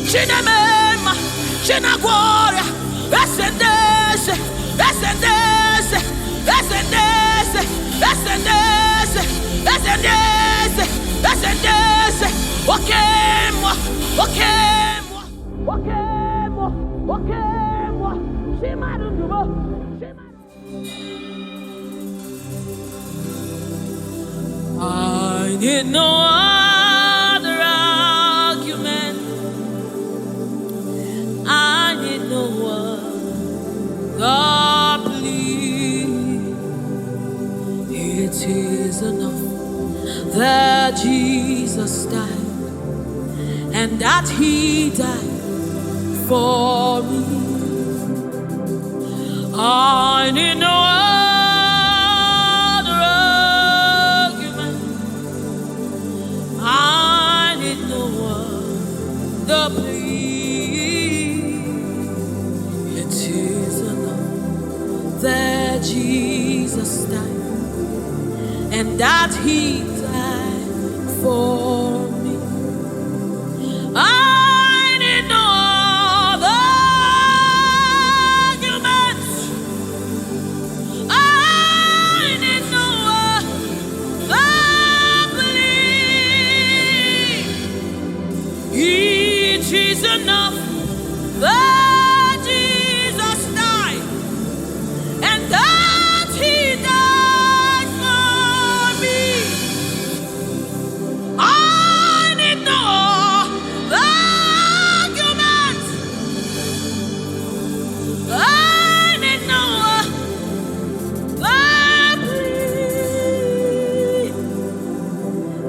Chinemema, Chinaguaria, Ascendese, Ascendese, Ascendese, Ascendese, Ascendese, Ascendese, Wakemwa, Wakemwa, Wakemwa, Wakemwa, Shimarubo, I need no other argument. I need no other plea. It is enough that Jesus died, and that He died for me. I need no other argument. I need no other plea. It is enough that Jesus died, and that He died for me. I need no other arguments. I need no other plea. It is enough that Jesus died, and that He died for me. I need no arguments. I need no plea.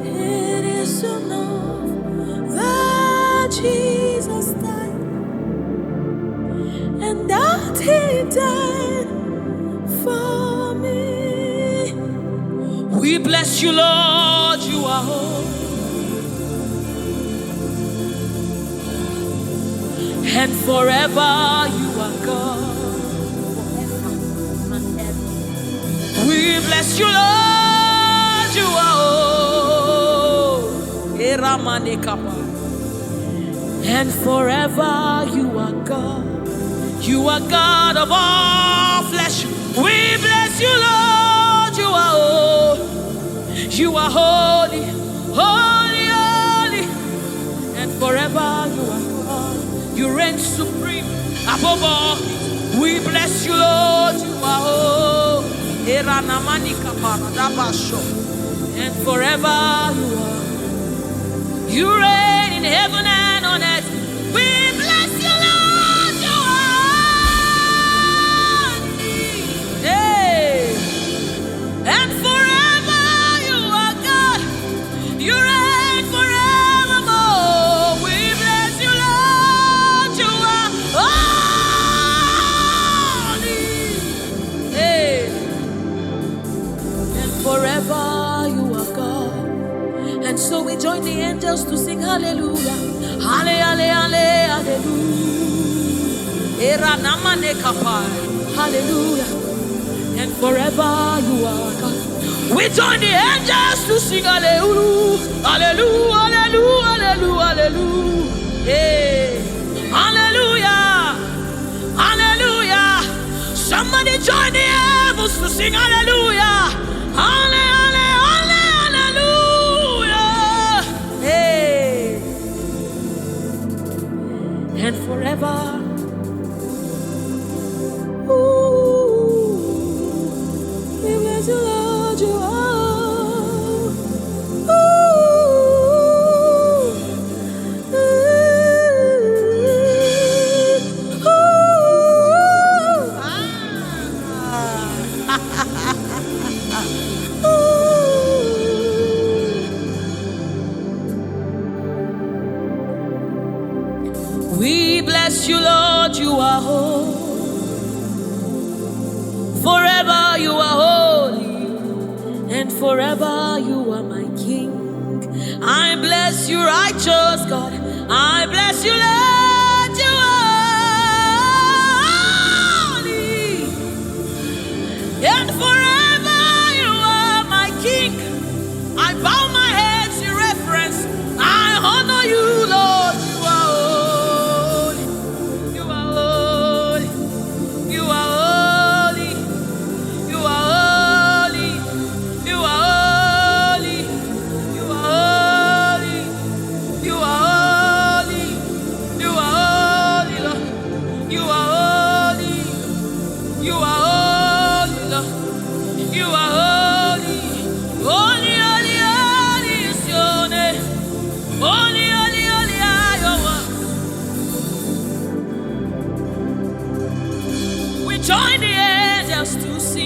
It is enough that Jesus died, and that He died for me. We bless you, Lord, you are holy. And forever you are God. We bless you, Lord, you are holy. And forever you are God. You are God of all flesh. We bless you, Lord, you are holy. You are holy, holy, holy. And forever you are God. You reign supreme above all. We bless you, Lord, you are holy. And forever you are. You reign in heaven and on earth. We bless you, Lord, you are holy. Hey. And forever you are God. You reign forevermore. We bless you, Lord, you are holy. Hey. And forever you are God. And so we join the angels to sing hallelujah. Hallelujah, hallelujah. Hallelujah. And forever you are God. We join the angels to sing hallelujah. Hallelujah, hallelujah, hallelujah, hallelujah. Hey. Hallelujah. Hallelujah. Somebody join the heavens to sing hallelujah. Hallelujah, hallelujah. Hey. And forever. We bless you, Lord, you are. We bless you, Lord, you are holy. Forever you are holy, and forever you are my King. I bless you, righteous God. I bless you, Lord, you are holy, and forever you are my King. I bow my head in reverence. I honor you, Lord, you are holy.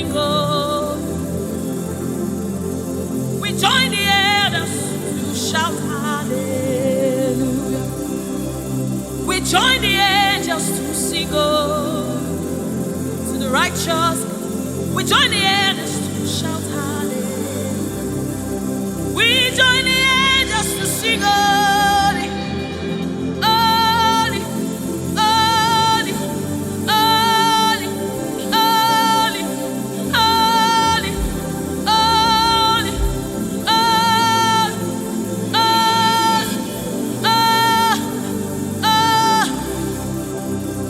sing, oh. We join the elders to shout hallelujah. We join the angels to sing, oh, to the righteous. We join the elders to shout hallelujah. We join the angels to sing, holy, holy, holy, holy, holy, holy, holy,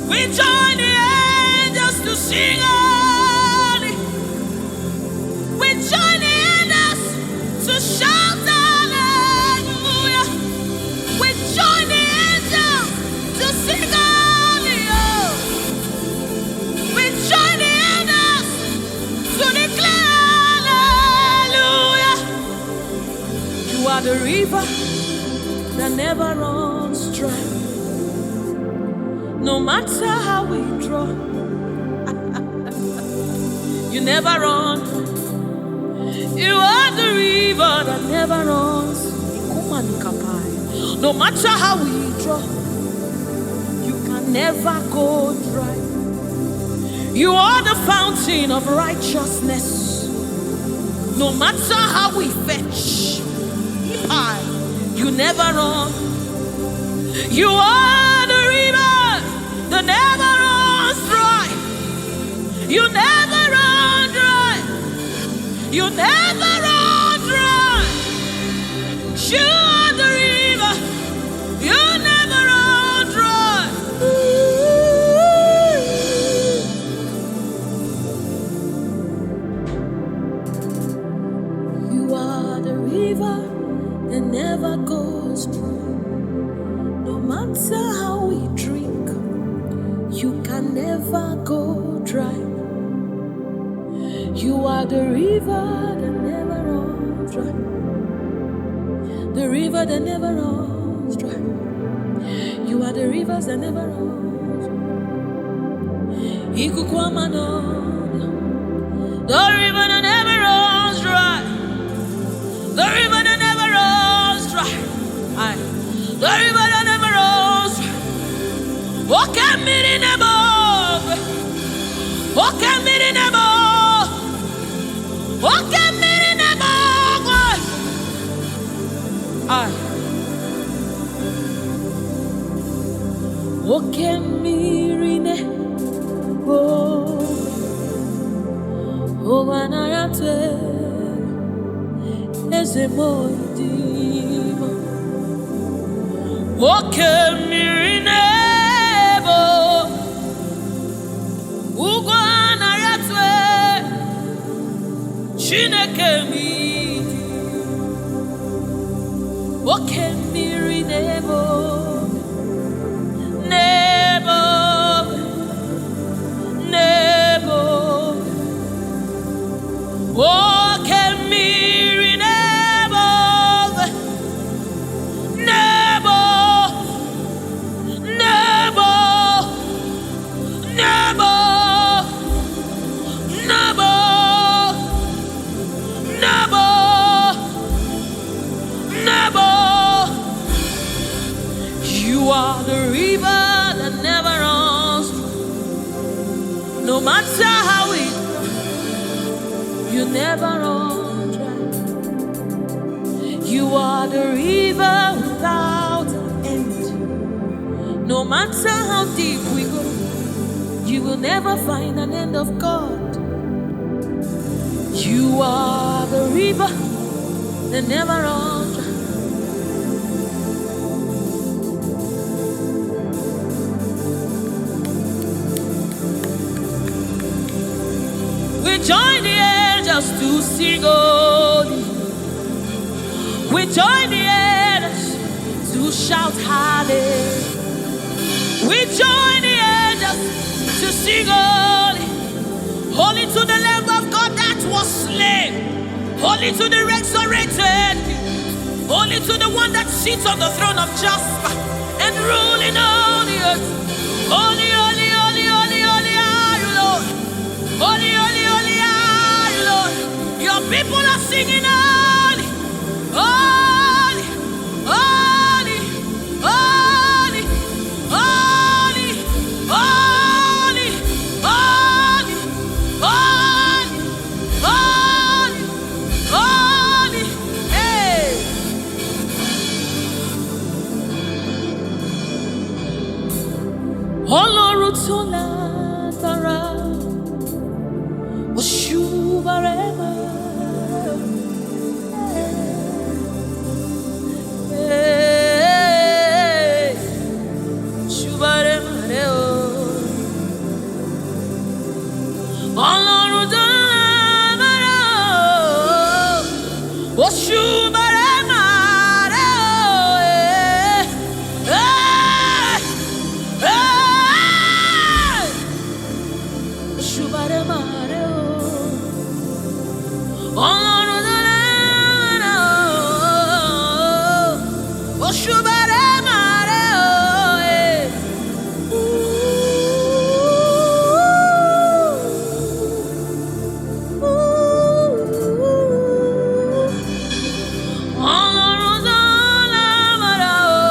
we join the angels to sing, holy. We join the angels to shout hallelujah. We join the angels to sing hallelujah. We join the angels to declare hallelujah. You are the river that never runs dry. No matter how we draw, you never run. You are the river that never runs. No matter how we draw, you can never go dry. You are the fountain of righteousness. No matter how we fetch, you never run. You are the river that never runs dry. You never run dry. You never run dry. You are the river. You never run dry. You are the river that never goes dry. No matter how we drink, you can never go dry. You are the river that never runs dry. The river that never runs dry. You are the rivers that never runs dry. The river that never runs dry. The river that never runs dry. The river that never runs dry. Walk at me in above. Walk at me in above. Walk at me in above. Walk at me in above. Oh, when I am as a mighty. Walk at me in above. Ugonma Chineke midi. Walk at me in above. Nebo, nebo. Walk at me in above. Nebo, nebo, nebo, nebo, nebo, nebo. You are the river that never runs. No matter how it, you never run dry. You are the river without end. No matter how deep we go, you will never find an end of God. You are the river that never runs dry. We join the angels to sing holy. We join the angels to shout hallelujah. We join the angels to sing holy. Holy to the Lamb of God that was slain. Holy to the resurrected. Holy to the one that sits on the throne of Jasper and ruling all the earth. Holy, holy, holy, holy, holy are you, Lord. Holy, holy, holy are singing holy, holy, holy, holy, holy, holy, holy, holy, holy, holy, hey. Ọlọ́run tó lágbára, Oṣùbàrẹ́mà. Oṣùbàrẹ́mà rẹ o. Ọlọ́run tó lágbára, Oṣùbàrẹ́mà rẹ o. Oṣùbàrẹ́mà rẹ o. Ọlọ́run tó lágbára, Oṣùbàrẹ́mà rẹ o. Ọlọ́run tó lágbára o.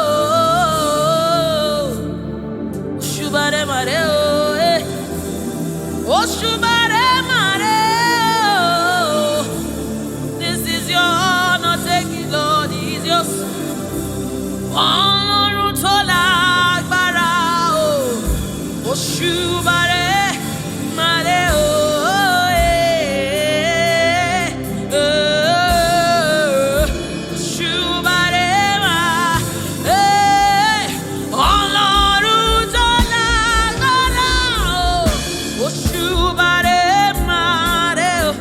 Oṣùbàrẹ́mà rẹ o. Oṣùbàrẹ́mà rẹ o. This is your honor, take it, Lord, is yours. Ọlọ́run tó lágbára o. Oṣùbàrẹ́mà rẹ o. Oṣùbàrẹ́mà, Ọlọ́run tó lágbára o. Oṣùbàrẹ́mà rẹ o.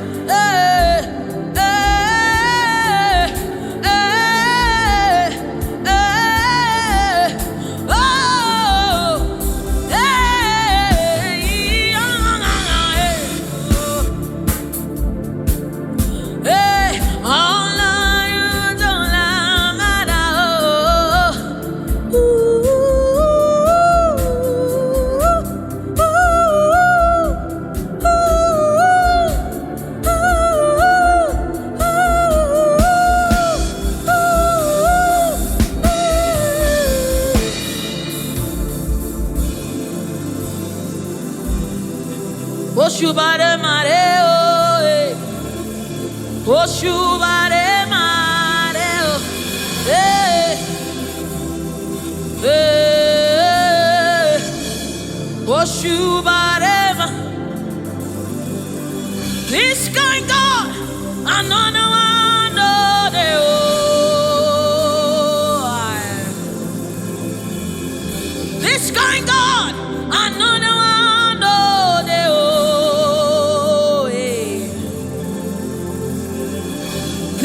Oṣùbàrẹ́mà rẹ o. Oṣùbàrẹ́mà rẹ o. Oṣùbàrẹ́mà. This kind God, another one, no, they oh. This kind God, another one, no, they oh.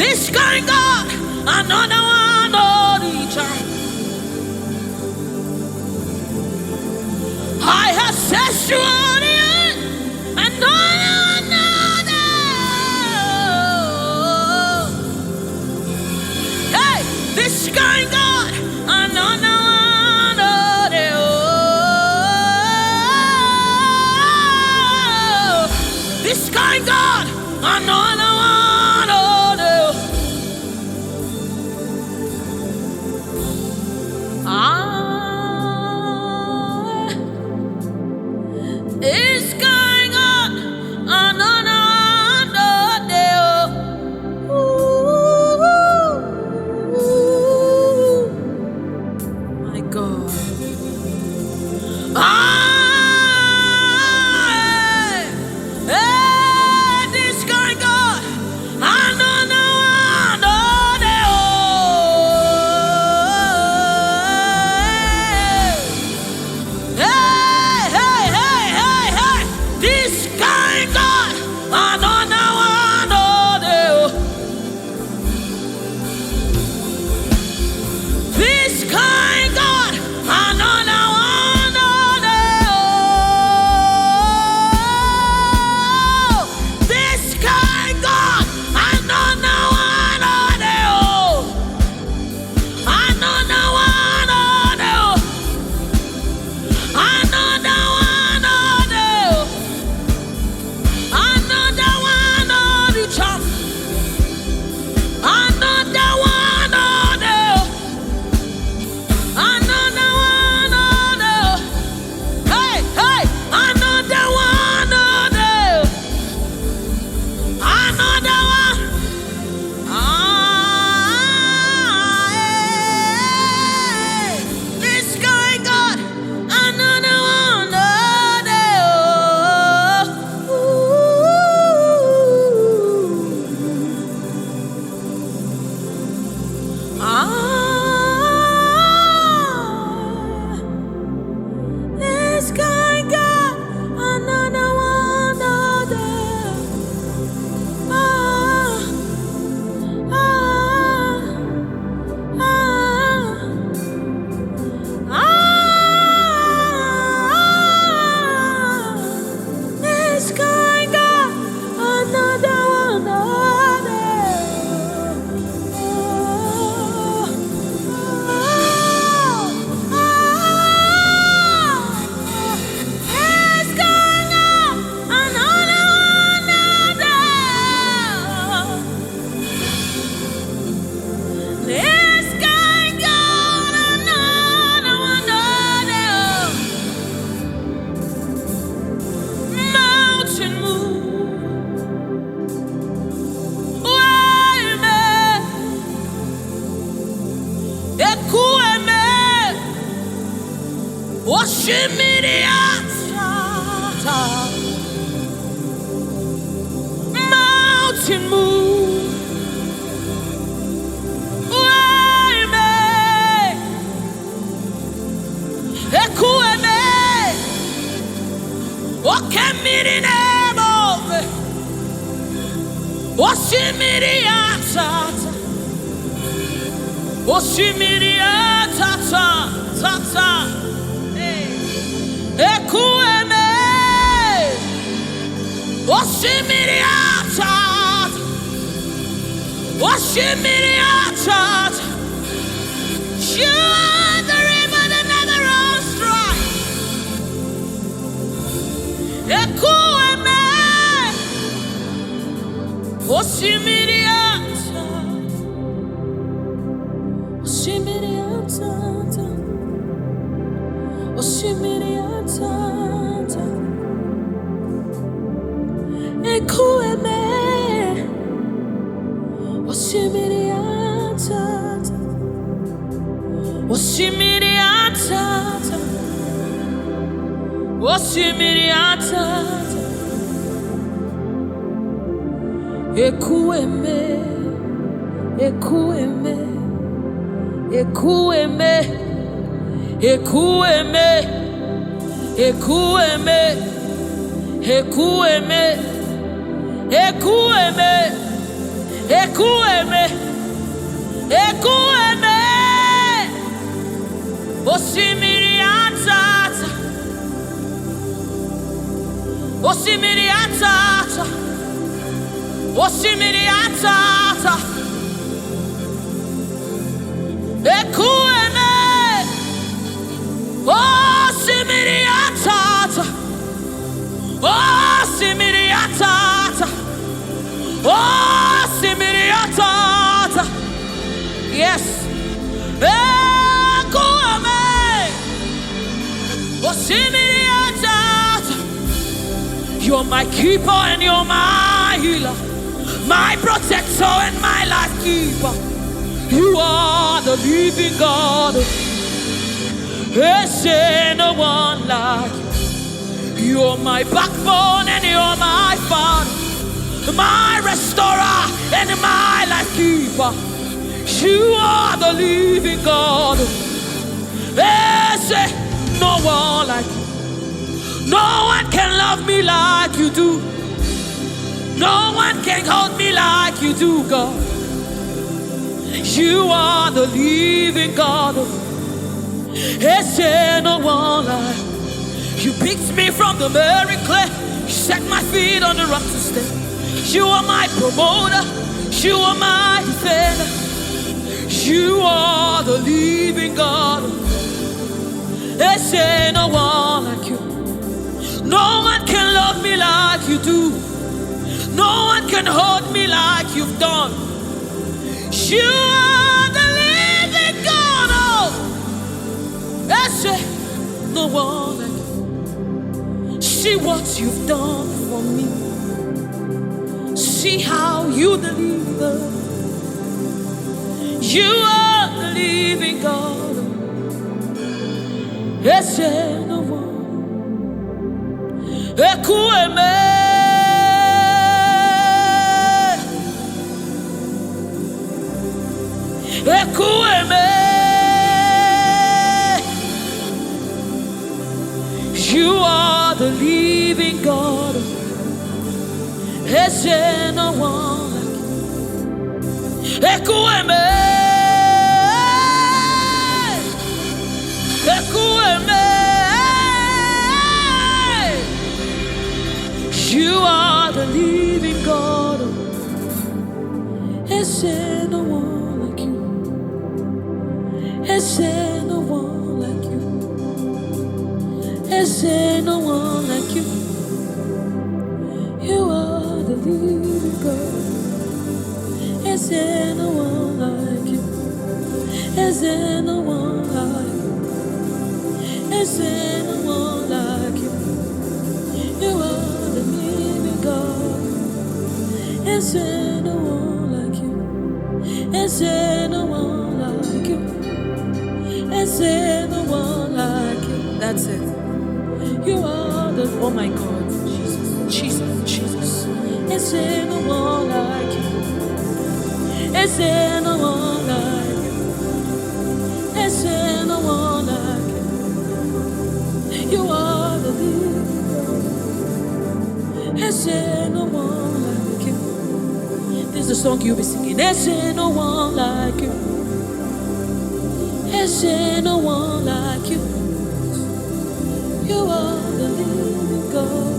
This kind God, another one, no, the I have set you on the earth, and no one knows. Hey, this kind God, another one, this kind God, another one, sky God, another one other. Ah, ah, ah, ah. The sky God, another one other. Mountain move, you are the river that never runs dry. Ekueme, ekueme, ekueme, ekueme, ekueme, ekueme, ekueme, ekueme, ekueme, osimiri atata, osimiri atata. Osimiri atata, ekueme, osimiri atata, osimiri atata, osimiri atata. Yes, ekueme, osimiri atata. You're my keeper and you're my healer, my protector and my life keeper. You are the living God. There's no one like you. You're my backbone and you're my father, my restorer and my life keeper. You are the living God. There's no one like you. No one can love me like you do. No one can hold me like you do, God. You are the living God. There's no one like you. Picked me from the very clay. You set my feet on the rock to stay. You are my promoter. You are my defender. You are the living God. There's no one like you. No one can love me like you do. No one can hold me like you've done. You are the living God. Oh, that's it. No one like you. See what you've done for me. See how you deliver. You are the living God. That's it. No one. Ekueme. Ekueme, You are the living God. Is there no one like you? Ekueme, Ekueme. You are the living God. Is there no one like you? Is there no one like you? Is there no one like you? You are the living God. Is there no one like you? Is there no one like you? Is there no one like you? You are the living God. Is there no one like you? Is there no one like you? Is there no one like you? That's it. You are the, oh my God, Jesus, Jesus, Jesus. Is there no one like you? Is there no one like you? Is there no one like you? You are the living God. Is there no one like you? This is the song you'll be singing. Is there no one like you? Is there no one like you? You are the living God.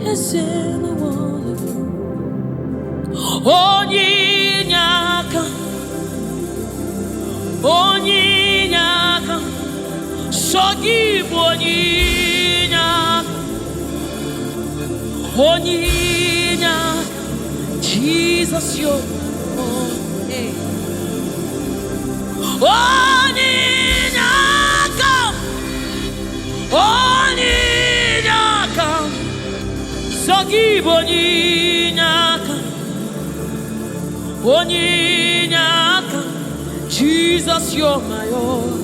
Is there no one like you? Onyaka, Onyaka, Sogi Onyaka, Onyaka, Jesus, your hey. Onyaka, Onyaka, Sogi Onyaka, Onyaka, Jesus, you're my all.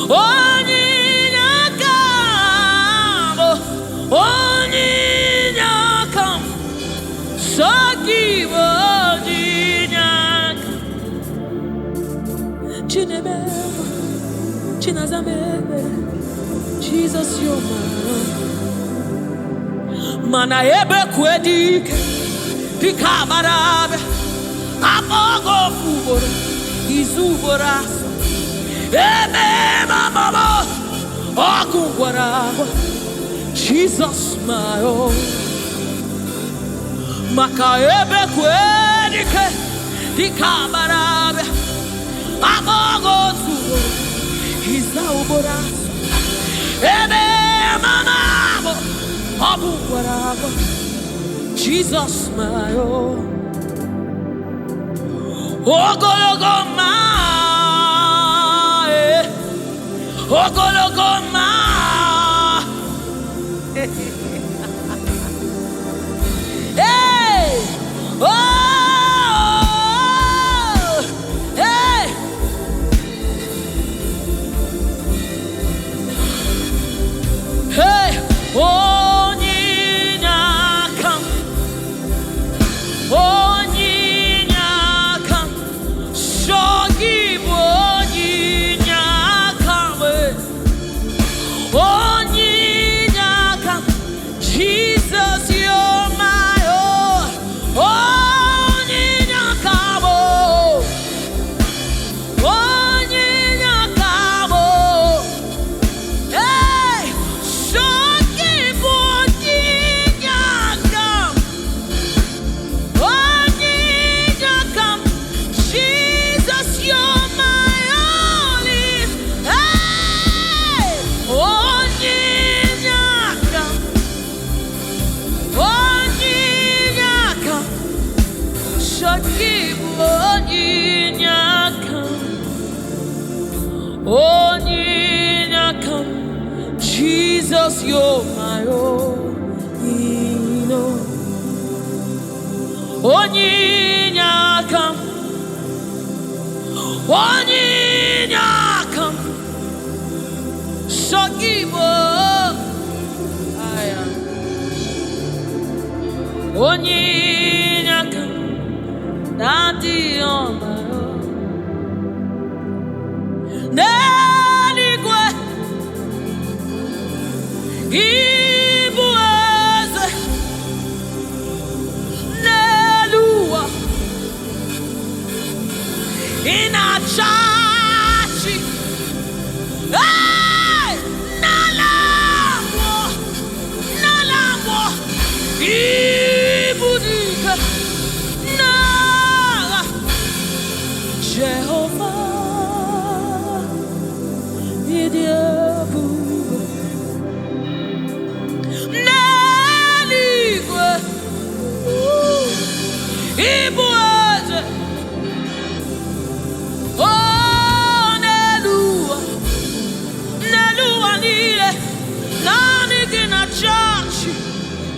Onyaka, Onyaka, Sogi Onyaka, Chinebeba, Chinazamebe, Jesus, you're my all. Mana ebe kwedike, dikabarabe, amogo fubora, izuboraso, ebe mama, ogungwarabo, Jesus, my own. Maka ebe kwedike, dikabarabe, amogo fubora, izuboraso, ebe mama, ogungwarabo, Jesus, my own. Ogologoma, Ogologoma. Hey, oh, hey. Hey, Onyaka, Onyaka, Shogi Onyaka, Onyaka, Jesus, you're my all. Onyaka, Onyaka, hey, Shogi Onyaka, Onyaka, Jesus, you're my only. Hey, Onyaka, Onyaka, Shogi Onyaka, Onyaka, Jesus, you're my own. Onyaka, Onyaka, Shogi Onyaka, Daddy on my own. Daddy Ibueze Nelua Inachachi Hey Nalamo Nalamo Ibudika Nala Jehovah Idiebu Neligwe Ibueze Oh Nelua Nelua Nile Nani gina chachi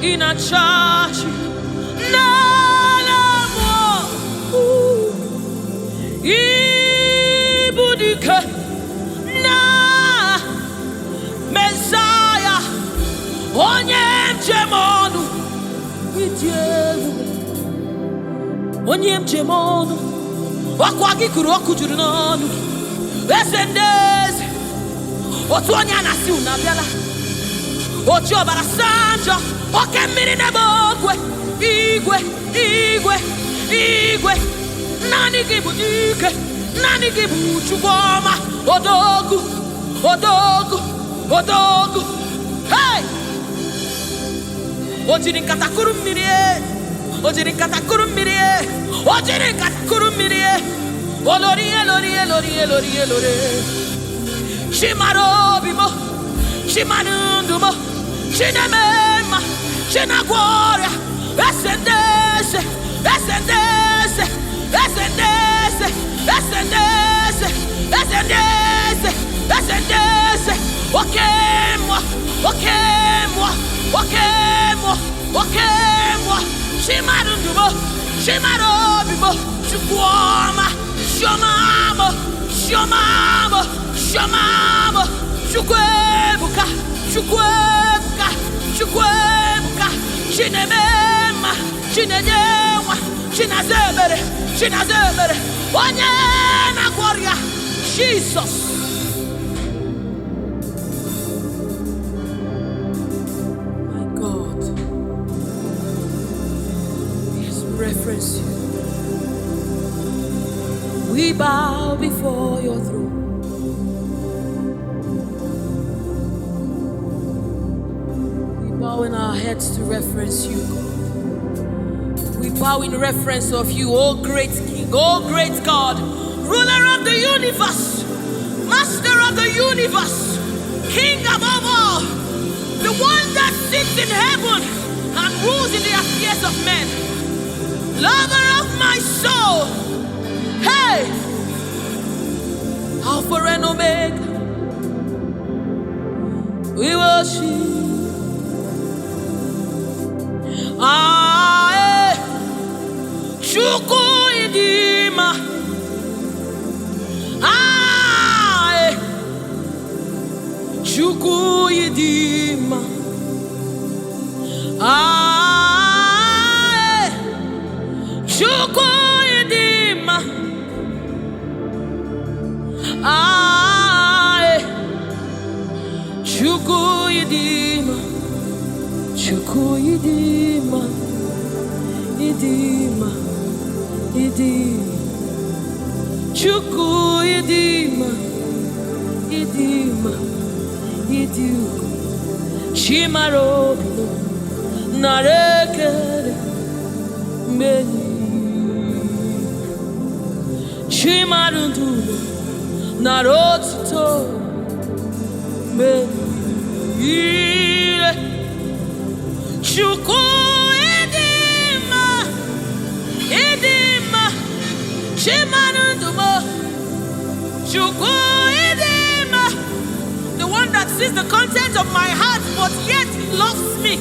Ina chachi Nalamo Ibudika Na Messiah Onyewem Idiebu Onyewem Wakwagi kuru okujuru n'ọnụ eze ndị eze otu onye a na-asị unu abịala oji ọbara sanjọ oke mmiri n'ebe ogwe igwe igwe igwe naanị gị bụ dike naanị gị bụ Chukwu ọma odogwu odogwu odogwu hey o jiri nkata kuru mmiri o jiri nkata kuru mmiri o jiri nkata kuru mmiri olori elori elori elori elori Chimaro bimo Chimanundumo Chinemema Chinagwaria Esendese Esendese Esendese Esendese Esendese Esendese Okemwa Okemwa Okemwa Okemwa Chimanundumo Chimarobimo Chukwama Shomamo Shomamo Shomamo Chukwebuka Chukwebuka Chukwebuka Chinemema Chinejewa Chinazebere Chinazebere Onyena Gloria Jesus. My God, His reference you. We bow before your throne. We bow in our heads to reference you, God. We bow in reference of you, O great King, O great God, ruler of the universe, master of the universe, King above all, the one that sits in heaven and rules in the affairs of men, lover of my soul. Hey, Alpha and Omega, we worship. Ae, Chuku idima. Ae, Chuku idima. Ae, Chuku idima. Ae, Chuku idima. Chuku idima. Idima. Idima. Chuku idima. Idima. Idima. Chimarobilo. Narekere. Meni. Chimarundulo. Narotito Meire Chuku Edima Edima Chimanundumo Chuku Edima, the one that sees the content of my heart but yet he loves me.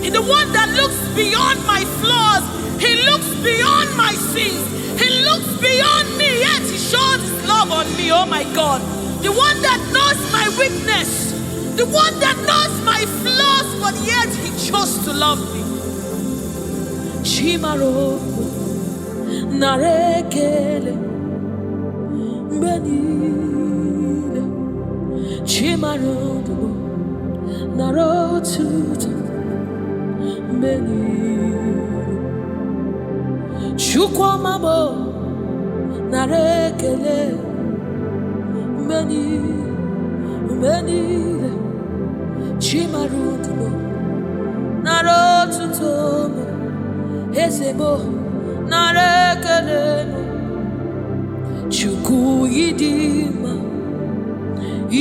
He's the one that looks beyond my flaws. He looks beyond my sins. He looks beyond me, yet he shows his love on me, oh my God. The one that knows my weakness. The one that knows my flaws, but yet he chose to love me. Chimaro Narekele Benile Chimaro narotuto meni chukwamabo narekele meni chimarudumo narotuto ezebo narekele chukwu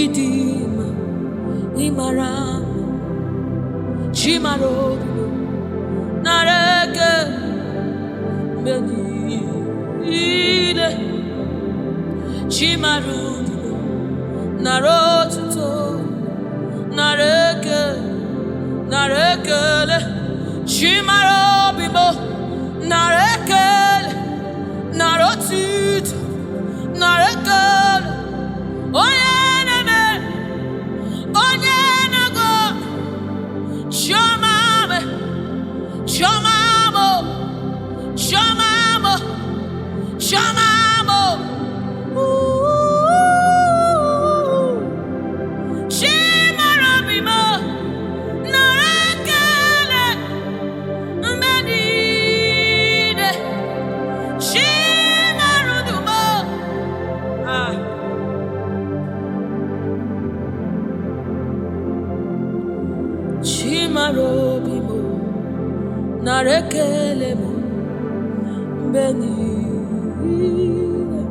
idima imaram chimarudumo nareke menile chimarudumo narotuto narekele chimarobimo narekele narotuto narekele onyeneme onyenago shomame shomamo shomamo shomamo shimarobimo narekele menide shimarudumo chimarobimo narekele mo benide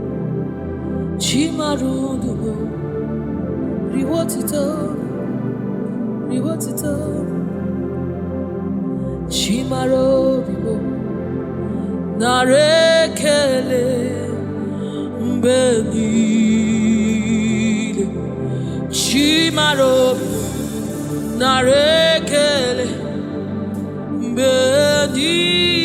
chimarudumo riwotito chimarobimo narekele benide chimarobimo narekele benile